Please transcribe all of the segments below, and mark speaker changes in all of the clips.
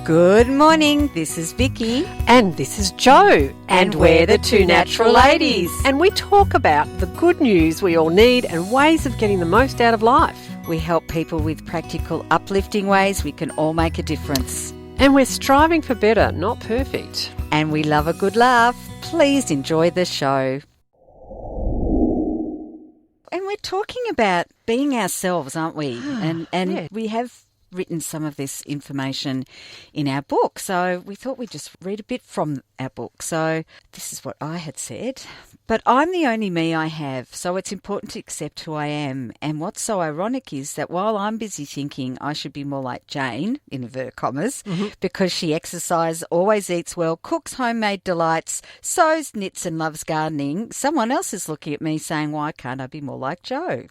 Speaker 1: Good morning, this is Vicky.
Speaker 2: And this is Jo.
Speaker 1: And we're the Two Natural Ladies.
Speaker 2: And we talk about the good news we all need and ways of getting the most out of life.
Speaker 1: We help people with practical, uplifting ways we can all make a difference.
Speaker 2: And we're striving for better, not perfect.
Speaker 1: And we love a good laugh. Please enjoy the show. And we're talking about being ourselves, aren't we? And
Speaker 2: Yeah.
Speaker 1: we have written some of this information in our book. So we thought we'd just read a bit from our book. So this is what I had said. But I'm the only me I have, so it's important to accept who I am. And what's so ironic is that while I'm busy thinking I should be more like Jane, in inverted commas, because she exercises, always eats well, cooks homemade delights, sews, knits and loves gardening, someone else is looking at me saying, why can't I be more like Jo?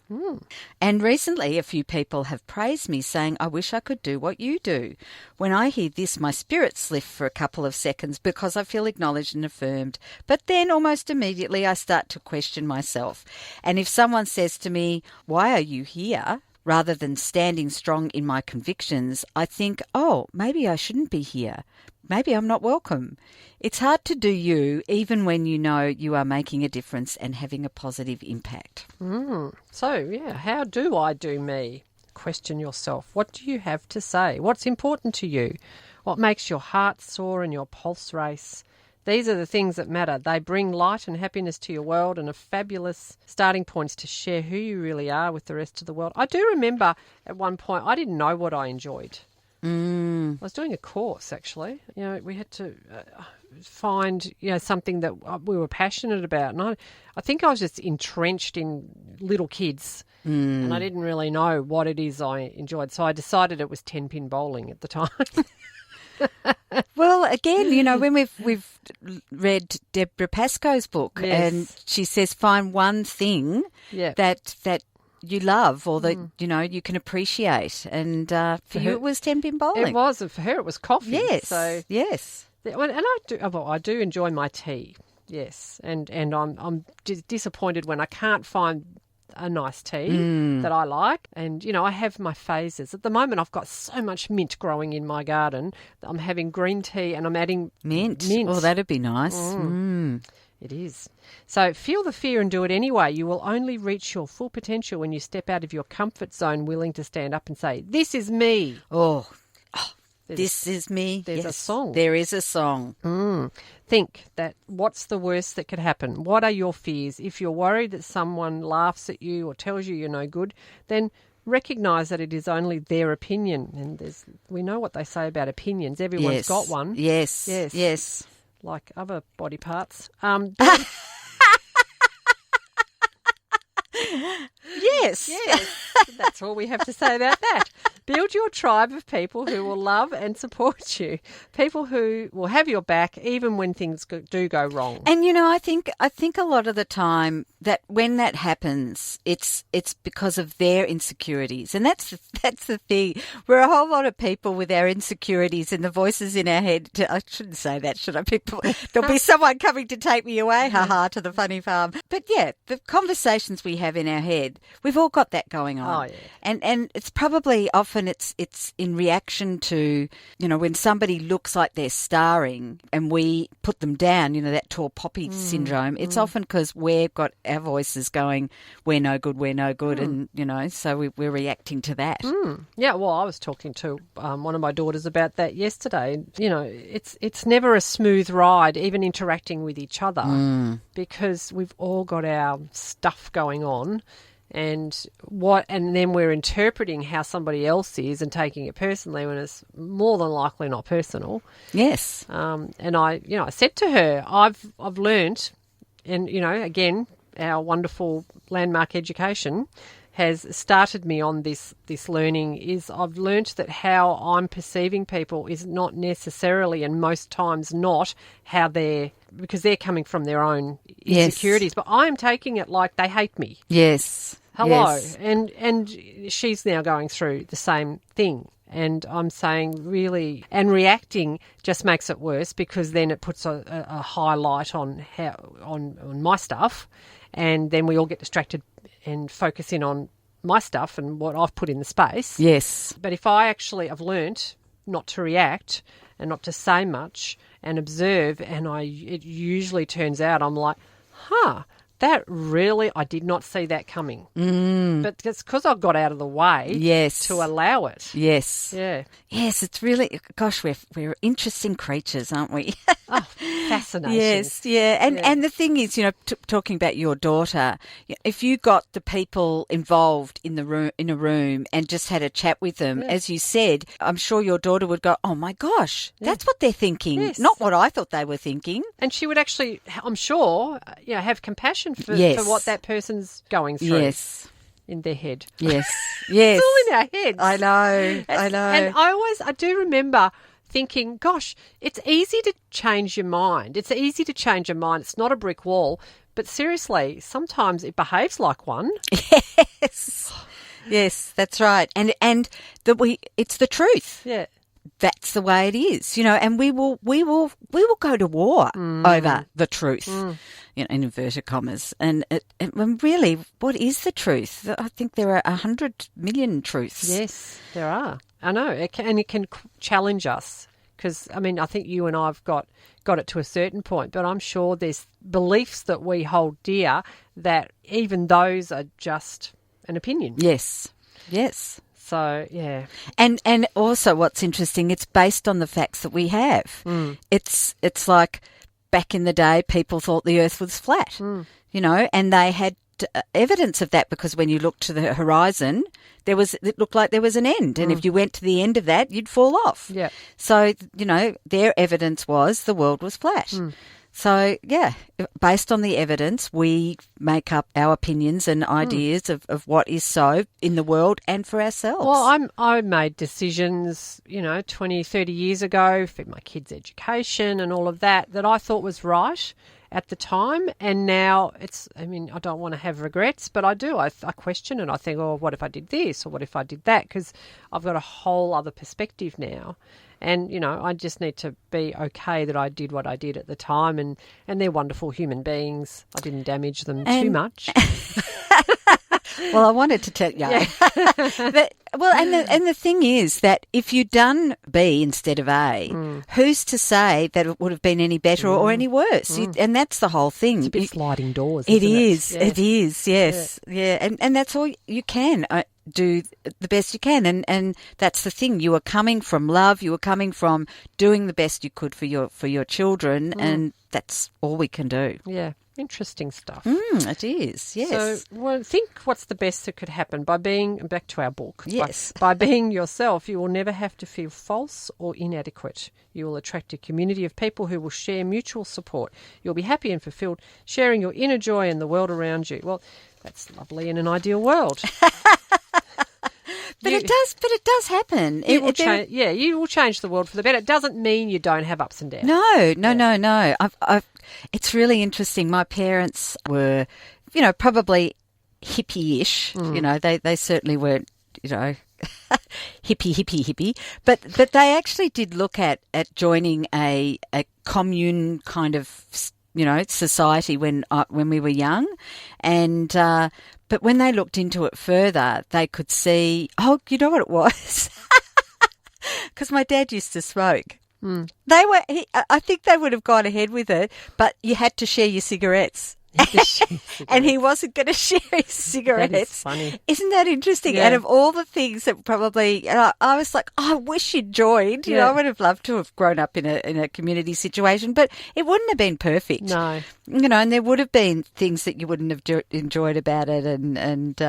Speaker 1: And recently a few people have praised me saying, I wish I could do what you do. When I hear this, my spirits lift for a couple of seconds because I feel acknowledged and affirmed. But then almost immediately I start to question myself. And if someone says to me, why are you here? Rather than standing strong in my convictions, I think, oh, maybe I shouldn't be here. Maybe I'm not welcome. It's hard to do you even when you know you are making a difference and having a positive impact.
Speaker 2: So, how do I do me? Question yourself. What do you have to say? What's important to you? What makes your heart soar and your pulse race? These are the things that matter. They bring light and happiness to your world and are fabulous starting points to share who you really are with the rest of the world. I do remember at one point I didn't know what I enjoyed. I was doing a course, actually. We had to find, something that we were passionate about. And I think I was just entrenched in little kids and I didn't really know what it is I enjoyed. So I decided it was 10-pin bowling at the time.
Speaker 1: Well, again, when we've read Deborah Pascoe's book, and she says find one thing that you love or that you can appreciate, and for you it was 10-pin bowling.
Speaker 2: It was, and for her it was coffee.
Speaker 1: Yes,
Speaker 2: so
Speaker 1: yes,
Speaker 2: and I do enjoy my tea. Yes, and I'm disappointed when I can't find a nice tea that I like. And, I have my phases. At the moment, I've got so much mint growing in my garden. I'm having green tea and I'm adding mint.
Speaker 1: Oh, that'd be nice.
Speaker 2: It is. So feel the fear and do it anyway. You will only reach your full potential when you step out of your comfort zone, willing to stand up and say, this is me.
Speaker 1: This is me.
Speaker 2: There's a song.
Speaker 1: There is a song.
Speaker 2: Think that what's the worst that could happen? What are your fears? If you're worried that someone laughs at you or tells you you're no good, then recognise that it is only their opinion. And we know what they say about opinions. Everyone's got one.
Speaker 1: Yes.
Speaker 2: Like other body parts.
Speaker 1: Yes.
Speaker 2: That's all we have to say about that. Build your tribe of people who will love and support you. People who will have your back even when things do go wrong.
Speaker 1: And I think a lot of the time that when that happens, it's because of their insecurities, and that's the thing. We're a whole lot of people with our insecurities and the voices in our head. I shouldn't say that, should I? There'll be someone coming to take me away, to the funny farm. But the conversations we have in our head, we've all got that going on.
Speaker 2: Oh, yeah.
Speaker 1: And it's probably often it's in reaction to, when somebody looks like they're starring and we put them down, that tall poppy syndrome. It's often because we've got our voices going, we're no good, and, so we're reacting to that.
Speaker 2: Yeah, well, I was talking to one of my daughters about that yesterday. It's never a smooth ride, even interacting with each other, because we've all got our stuff going on. And then we're interpreting how somebody else is and taking it personally when it's more than likely not personal.
Speaker 1: Yes.
Speaker 2: And I said to her, I've learnt, and again, our wonderful landmark education has started me on this learning. Is I've learnt that how I'm perceiving people is not necessarily, and most times not, how because they're coming from their own insecurities. Yes. But I'm taking it like they hate me.
Speaker 1: Yes.
Speaker 2: Hello.
Speaker 1: Yes.
Speaker 2: And she's now going through the same thing. And I'm saying really, and reacting just makes it worse, because then it puts a highlight on my stuff, and then we all get distracted and focus in on my stuff and what I've put in the space.
Speaker 1: Yes.
Speaker 2: But if I've learnt not to react and not to say much and observe, and it usually turns out I'm like, that really, I did not see that coming. But it's because I got out of the way to allow it.
Speaker 1: Yes.
Speaker 2: Yeah.
Speaker 1: Yes, it's really, gosh, we're interesting creatures, aren't we?
Speaker 2: Fascinating.
Speaker 1: Yes, yeah. And the thing is, talking about your daughter, if you got the people involved in a room and just had a chat with them, as you said, I'm sure your daughter would go, oh my gosh, that's what they're thinking, not what I thought they were thinking.
Speaker 2: And she would actually, I'm sure, have compassion for what that person's going through.
Speaker 1: Yes.
Speaker 2: In their head.
Speaker 1: Yes. Yes.
Speaker 2: It's all in our heads.
Speaker 1: I know.
Speaker 2: And I do remember thinking, gosh, it's easy to change your mind. It's easy to change your mind. It's not a brick wall. But seriously, sometimes it behaves like one.
Speaker 1: Yes. Yes, that's right. And it's the truth.
Speaker 2: Yeah.
Speaker 1: That's the way it is, and we will go to war over the truth, in inverted commas. And really, what is the truth? I think there are 100 million truths.
Speaker 2: Yes, there are. I know, it can challenge us because, I think you and I have got it to a certain point, but I'm sure there's beliefs that we hold dear that even those are just an opinion.
Speaker 1: Yes, yes.
Speaker 2: So, yeah.
Speaker 1: And also what's interesting, it's based on the facts that we have. It's like back in the day, people thought the earth was flat, and they had evidence of that because when you looked to the horizon, it looked like there was an end. And if you went to the end of that, you'd fall off.
Speaker 2: Yeah.
Speaker 1: So, their evidence was the world was flat. So, based on the evidence, we make up our opinions and ideas of what is so in the world and for ourselves.
Speaker 2: Well, I made decisions, 20, 30 years ago for my kids' education and all of that I thought was right at the time. And now I don't want to have regrets, but I do. I question and I think, what if I did this or what if I did that? Because I've got a whole other perspective now. And, I just need to be okay that I did what I did at the time and they're wonderful human beings. I didn't damage them too much.
Speaker 1: Well, I wanted to tell you. Yeah. And the thing is that if you'd done B instead of A, who's to say that it would have been any better or any worse? And that's the whole thing.
Speaker 2: It's a bit sliding doors,
Speaker 1: It
Speaker 2: isn't
Speaker 1: is.
Speaker 2: it? Yeah.
Speaker 1: It is, yes. Yeah. And that's all you can do the best you can. And that's the thing. You are coming from love. You are coming from doing the best you could for your children. And that's all we can do.
Speaker 2: Yeah. Interesting stuff.
Speaker 1: It is, yes.
Speaker 2: So, think what's the best that could happen by being, back to our book,
Speaker 1: yes.
Speaker 2: by being yourself, you will never have to feel false or inadequate. You will attract a community of people who will share mutual support. You'll be happy and fulfilled, sharing your inner joy in the world around you. Well, that's lovely in an ideal world.
Speaker 1: But it does happen.
Speaker 2: You will change the world for the better. It doesn't mean you don't have ups and downs.
Speaker 1: No. It's really interesting. My parents were, probably hippie-ish. They certainly weren't, hippie. But they actually did look at joining a commune kind of, society when we were young, and but when they looked into it further, they could see, you know what it was? Because my dad used to smoke. I think they would have gone ahead with it, but you had to share your cigarettes. And he wasn't going to share his cigarettes.
Speaker 2: That is funny.
Speaker 1: Isn't that interesting?
Speaker 2: Yeah.
Speaker 1: Out of all the things that probably, I was like, I wish you'd joined. I would have loved to have grown up in a community situation, but it wouldn't have been perfect.
Speaker 2: No.
Speaker 1: And there would have been things that you wouldn't have enjoyed about it. And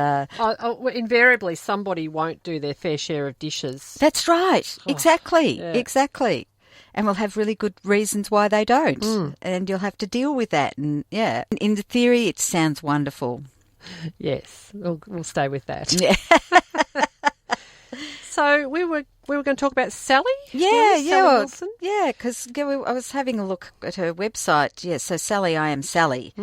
Speaker 2: invariably, somebody won't do their fair share of dishes.
Speaker 1: That's right. Exactly. And we'll have really good reasons why they don't. And you'll have to deal with that. And, in the theory, it sounds wonderful.
Speaker 2: Yes, we'll stay with that.
Speaker 1: Yeah.
Speaker 2: So we were going to talk about Sally?
Speaker 1: Sally
Speaker 2: Wilson?
Speaker 1: Yeah, because I was having a look at her website. Yeah, so Sally, I am Sally.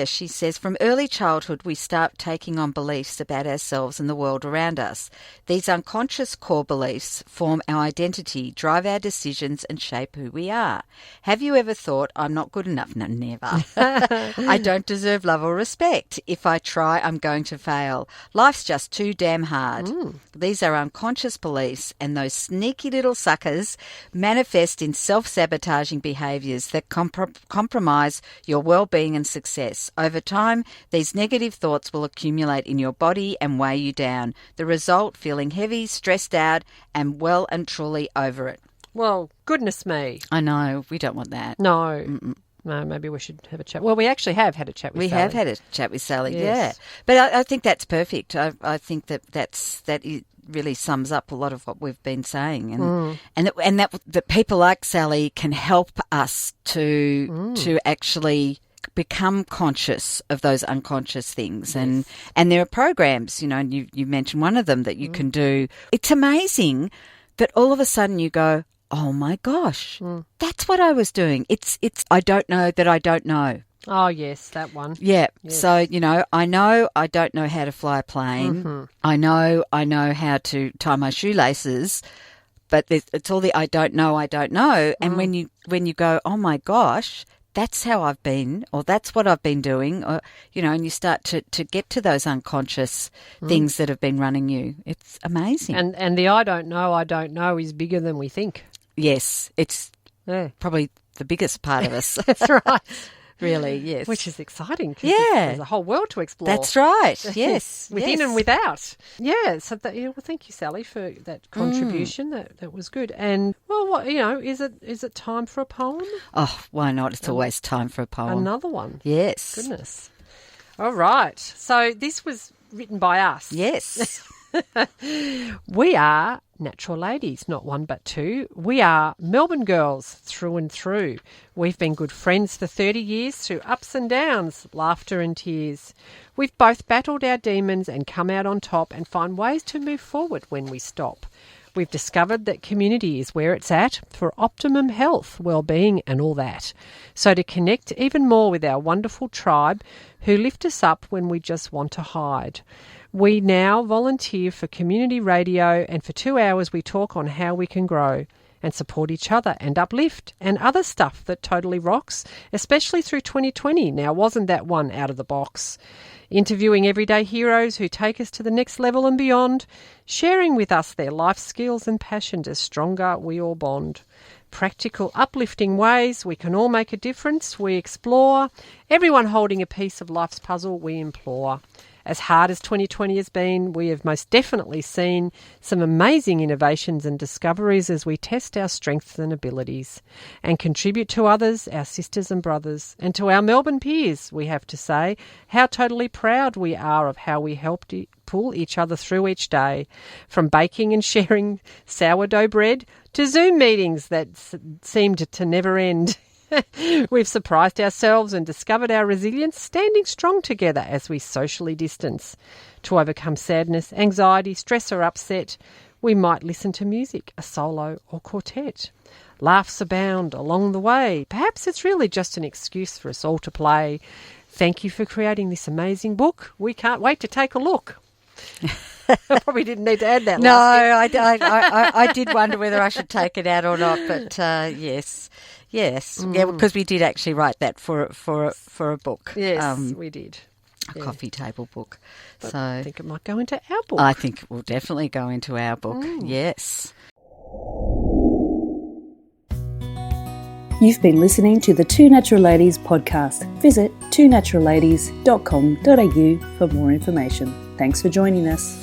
Speaker 1: She says, from early childhood, we start taking on beliefs about ourselves and the world around us. These unconscious core beliefs form our identity, drive our decisions and shape who we are. Have you ever thought, I'm not good enough? No, never. I don't deserve love or respect. If I try, I'm going to fail. Life's just too damn hard. These are unconscious beliefs police, and those sneaky little suckers manifest in self-sabotaging behaviours that compromise your well-being and success. Over time, these negative thoughts will accumulate in your body and weigh you down. The result, feeling heavy, stressed out, and well and truly over it.
Speaker 2: Well, goodness me.
Speaker 1: I know, we don't want that.
Speaker 2: No.
Speaker 1: Mm-mm.
Speaker 2: No, maybe we should have a chat. Well, we actually have had a chat with Sally.
Speaker 1: We have had a chat with Sally,
Speaker 2: Yes.
Speaker 1: yeah. But I think that's perfect. I think that it really sums up a lot of what we've been saying, and that people like Sally can help us to actually become conscious of those unconscious things.
Speaker 2: Yes.
Speaker 1: And there are programs, and you mentioned one of them that you can do. It's amazing that all of a sudden you go, oh my gosh, that's what I was doing. It's I don't know that I don't know.
Speaker 2: Oh, yes, that one.
Speaker 1: Yeah.
Speaker 2: Yes.
Speaker 1: So, I know I don't know how to fly a plane.
Speaker 2: Mm-hmm.
Speaker 1: I know how to tie my shoelaces, but it's all the I don't know. And when you go, oh my gosh, that's how I've been, or that's what I've been doing, or, and you start to get to those unconscious things that have been running you. It's amazing.
Speaker 2: And the I don't know is bigger than we think.
Speaker 1: Yes, it's probably the biggest part of us.
Speaker 2: That's right.
Speaker 1: Really, yes.
Speaker 2: Which is exciting. 'Cause
Speaker 1: Yeah.
Speaker 2: There's a whole world to explore.
Speaker 1: That's right. Yes.
Speaker 2: Within
Speaker 1: yes.
Speaker 2: and without. Yeah. So well, thank you, Sally, for that contribution. That was good. And well, what is it time for a poem?
Speaker 1: Oh, why not? It's always time for a poem.
Speaker 2: Another one.
Speaker 1: Yes.
Speaker 2: Goodness. All right. So this was written by us.
Speaker 1: Yes.
Speaker 2: We are natural ladies, not one but two. We are Melbourne girls through and through. We've been good friends for 30 years through ups and downs, laughter and tears. We've both battled our demons and come out on top and find ways to move forward when we stop. We've discovered that community is where it's at for optimum health, well-being and all that. So to connect even more with our wonderful tribe who lift us up when we just want to hide. We now volunteer for community radio, and for 2 hours we talk on how we can grow and support each other and uplift and other stuff that totally rocks, especially through 2020. Now, wasn't that one out of the box? Interviewing everyday heroes who take us to the next level and beyond, sharing with us their life skills and passions as stronger we all bond. Practical, uplifting ways we can all make a difference, we explore. Everyone holding a piece of life's puzzle, we implore. As hard as 2020 has been, we have most definitely seen some amazing innovations and discoveries as we test our strengths and abilities and contribute to others, our sisters and brothers, and to our Melbourne peers, we have to say, how totally proud we are of how we helped pull each other through each day, from baking and sharing sourdough bread to Zoom meetings that seemed to never end. We've surprised ourselves and discovered our resilience, standing strong together as we socially distance. To overcome sadness, anxiety, stress or upset, we might listen to music, a solo or quartet. Laughs abound along the way. Perhaps it's really just an excuse for us all to play. Thank you for creating this amazing book. We can't wait to take a look. I probably didn't need to add that.
Speaker 1: No, I did wonder whether I should take it out or not, but yes. Yes, yeah, because we did actually write that for a book.
Speaker 2: Yes, we did.
Speaker 1: A coffee table book.
Speaker 2: But
Speaker 1: so
Speaker 2: I think it might go into our book.
Speaker 1: I think it will definitely go into our book. Yes.
Speaker 3: You've been listening to the Two Natural Ladies podcast. Visit twonaturalladies.com.au for more information. Thanks for joining us.